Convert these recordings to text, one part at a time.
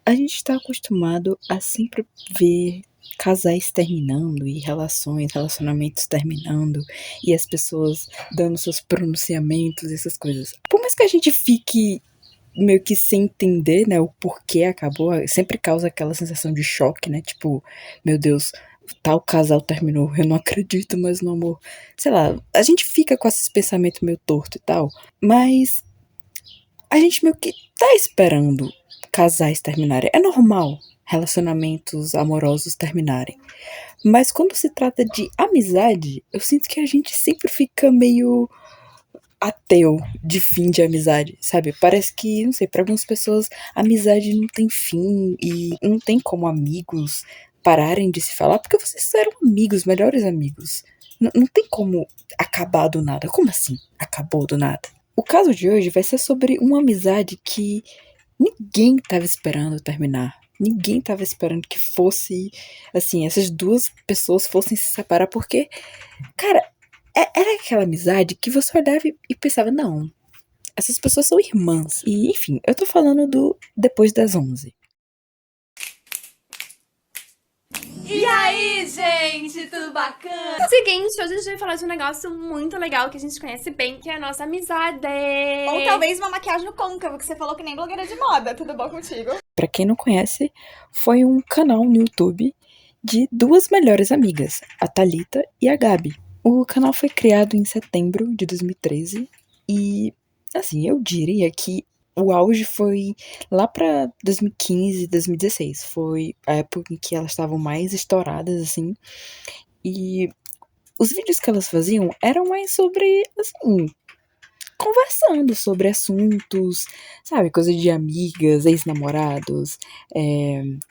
A gente tá acostumado a sempre ver casais terminando e relacionamentos terminando e as pessoas dando seus pronunciamentos e essas coisas. Por mais que a gente fique meio que sem entender, né, o porquê acabou, sempre causa aquela sensação de choque, né? Tipo, meu Deus, tal casal terminou, eu não acredito mais no amor. Sei lá, a gente fica com esses pensamentos meio torto e tal, mas a gente meio que tá esperando casais terminarem. É normal relacionamentos amorosos terminarem. Mas quando se trata de amizade, eu sinto que a gente sempre fica meio ateu de fim de amizade, sabe? Parece que, não sei, pra algumas pessoas a amizade não tem fim e não tem como amigos pararem de se falar porque vocês eram amigos, melhores amigos. Não tem como acabar do nada. Como assim? Acabou do nada? O caso de hoje vai ser sobre uma amizade que ninguém tava esperando terminar. Ninguém tava esperando que fosse, assim, essas duas pessoas fossem se separar, porque, cara, era aquela amizade que você olhava e pensava, não, essas pessoas são irmãs. E, enfim, eu tô falando do Depois das 11. E aí, gente, tudo bacana? Seguinte, hoje a gente vai falar de um negócio muito legal que a gente conhece bem, que é a nossa amizade. Ou talvez uma maquiagem no côncavo, que você falou que nem blogueira de moda. Tudo bom contigo? Pra quem não conhece, foi um canal no YouTube de duas melhores amigas, a Thalita e a Gabi. O canal foi criado em setembro de 2013 e, assim, eu diria que o auge foi lá pra 2015, 2016. Foi a época em que elas estavam mais estouradas, assim. E os vídeos que elas faziam eram mais sobre, assim, conversando sobre assuntos, sabe, coisa de amigas, ex-namorados,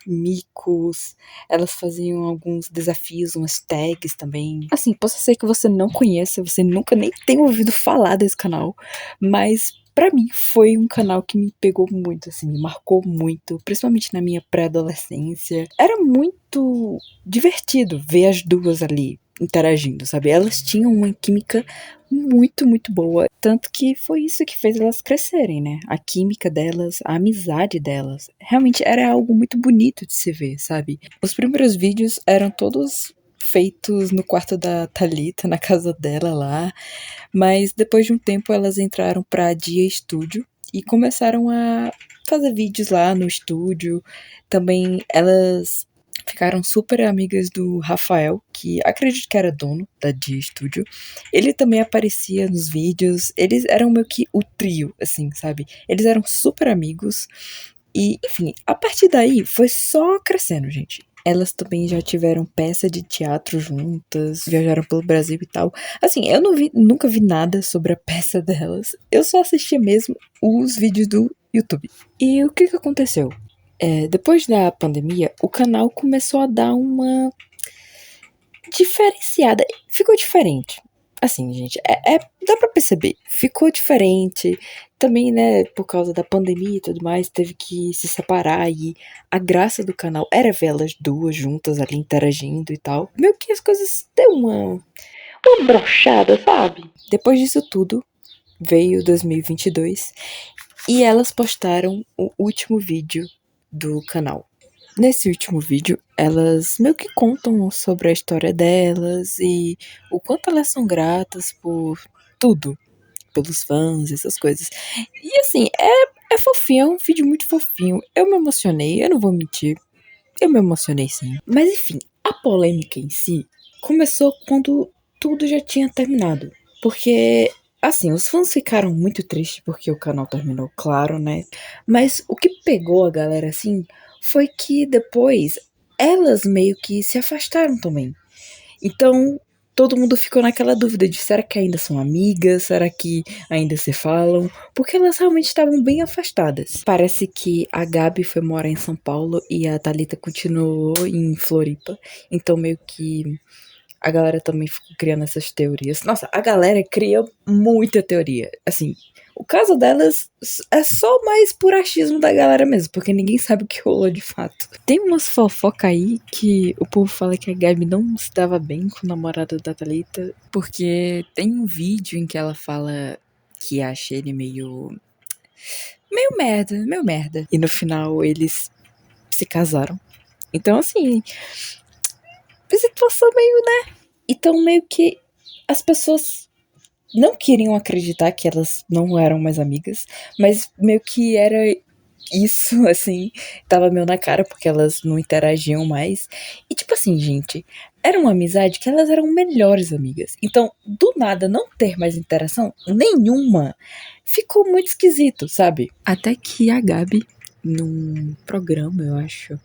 micos. Elas faziam alguns desafios, umas tags também. Assim, possa ser que você não conheça, você nunca nem tenha ouvido falar desse canal, mas pra mim foi um canal que me pegou muito, assim, me marcou muito, principalmente na minha pré-adolescência. Era muito divertido ver as duas ali interagindo, sabe? Elas tinham uma química muito, muito boa. Tanto que foi isso que fez elas crescerem, né? A química delas, a amizade delas. Realmente era algo muito bonito de se ver, sabe? Os primeiros vídeos eram todos feitos no quarto da Thalita, na casa dela lá. Mas depois de um tempo elas entraram pra Dia Studio e começaram a fazer vídeos lá no estúdio. Também elas ficaram super amigas do Rafael, que acredito que era dono da Dia Studio. Ele também aparecia nos vídeos. Eles eram meio que o trio, assim, sabe? Eles eram super amigos. E, enfim, a partir daí foi só crescendo, gente. Elas também já tiveram peça de teatro juntas, viajaram pelo Brasil e tal. Assim, eu nunca vi nada sobre a peça delas. Eu só assistia mesmo os vídeos do YouTube. E o que aconteceu? Depois da pandemia, o canal começou a dar uma diferenciada. Ficou diferente. Assim, gente, dá pra perceber. Ficou diferente. Também, né, por causa da pandemia e tudo mais, teve que se separar. E a graça do canal era ver elas duas juntas ali interagindo e tal. Meio que as coisas deu uma brochada, sabe? Depois disso tudo, veio 2022 e elas postaram o último vídeo do canal. Nesse último vídeo, elas meio que contam sobre a história delas e o quanto elas são gratas por tudo, pelos fãs, essas coisas. E assim, é fofinho, é um vídeo muito fofinho. Eu me emocionei, eu não vou mentir. Eu me emocionei sim. Mas enfim, a polêmica em si começou quando tudo já tinha terminado. Porque, assim, os fãs ficaram muito tristes porque o canal terminou, claro, né? Mas o que pegou a galera assim foi que depois elas meio que se afastaram também. Então, todo mundo ficou naquela dúvida de será que ainda são amigas? Será que ainda se falam? Porque elas realmente estavam bem afastadas. Parece que a Gabi foi morar em São Paulo e a Thalita continuou em Floripa. Então, meio que a galera também ficou criando essas teorias. Nossa, a galera cria muita teoria. Assim, o caso delas é só mais por achismo da galera mesmo, porque ninguém sabe o que rolou de fato. Tem umas fofoca aí que o povo fala que a Gabi não se dava bem com o namorado da Thalita, porque tem um vídeo em que ela fala que acha ele meio merda, meio merda. E no final eles se casaram. Então, assim, situação meio, né? Então, meio que as pessoas não queriam acreditar que elas não eram mais amigas, mas meio que era isso, assim, tava meio na cara, porque elas não interagiam mais. E tipo assim, gente, era uma amizade que elas eram melhores amigas. Então, do nada, não ter mais interação nenhuma, ficou muito esquisito, sabe? Até que a Gabi, num programa, eu acho,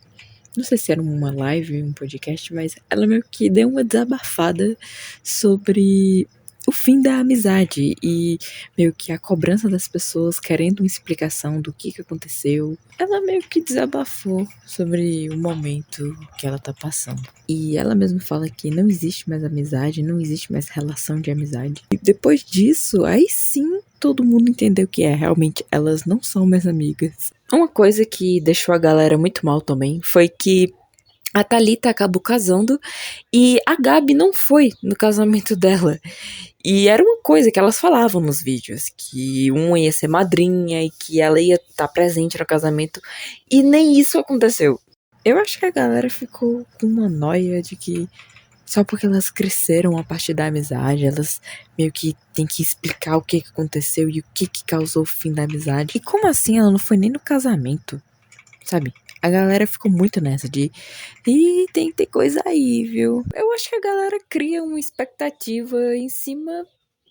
não sei se era uma live, um podcast, mas ela meio que deu uma desabafada sobre o fim da amizade e meio que a cobrança das pessoas querendo uma explicação do que aconteceu. Ela meio que desabafou sobre o momento que ela tá passando. E ela mesma fala que não existe mais amizade, não existe mais relação de amizade. E depois disso, aí sim todo mundo entendeu que realmente elas não são mais amigas. Uma coisa que deixou a galera muito mal também foi que a Thalita acabou casando e a Gabi não foi no casamento dela. E era uma coisa que elas falavam nos vídeos, que uma ia ser madrinha e que ela ia estar presente no casamento, e nem isso aconteceu. Eu acho que a galera ficou com uma noia de que só porque elas cresceram a partir da amizade, elas meio que têm que explicar o que aconteceu e o que causou o fim da amizade. E como assim ela não foi nem no casamento, sabe? A galera ficou muito nessa de ih, tem que ter coisa aí, viu? Eu acho que a galera cria uma expectativa em cima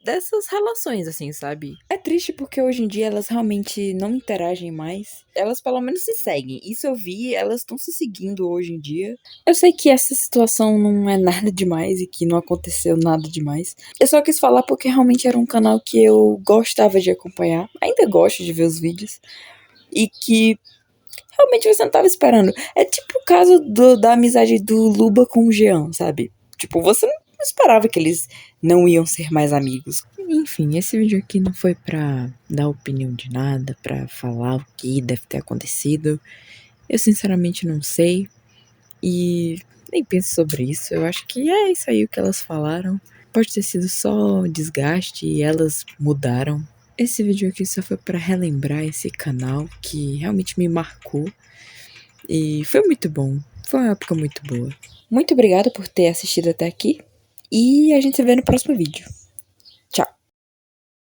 dessas relações, assim, sabe? É triste porque hoje em dia elas realmente não interagem mais. Elas pelo menos se seguem. Isso eu vi, elas estão se seguindo hoje em dia. Eu sei que essa situação não é nada demais e que não aconteceu nada demais. Eu só quis falar porque realmente era um canal que eu gostava de acompanhar. Ainda gosto de ver os vídeos. E que realmente você não tava esperando. É tipo o caso da amizade do Luba com o Jean, sabe? Tipo, você não esperava que eles não iam ser mais amigos. Enfim, esse vídeo aqui não foi pra dar opinião de nada, pra falar o que deve ter acontecido. Eu sinceramente não sei. E nem penso sobre isso. Eu acho que é isso aí o que elas falaram. Pode ter sido só desgaste e elas mudaram. Esse vídeo aqui só foi pra relembrar esse canal que realmente me marcou e foi muito bom. Foi uma época muito boa. Muito obrigada por ter assistido até aqui e a gente se vê no próximo vídeo.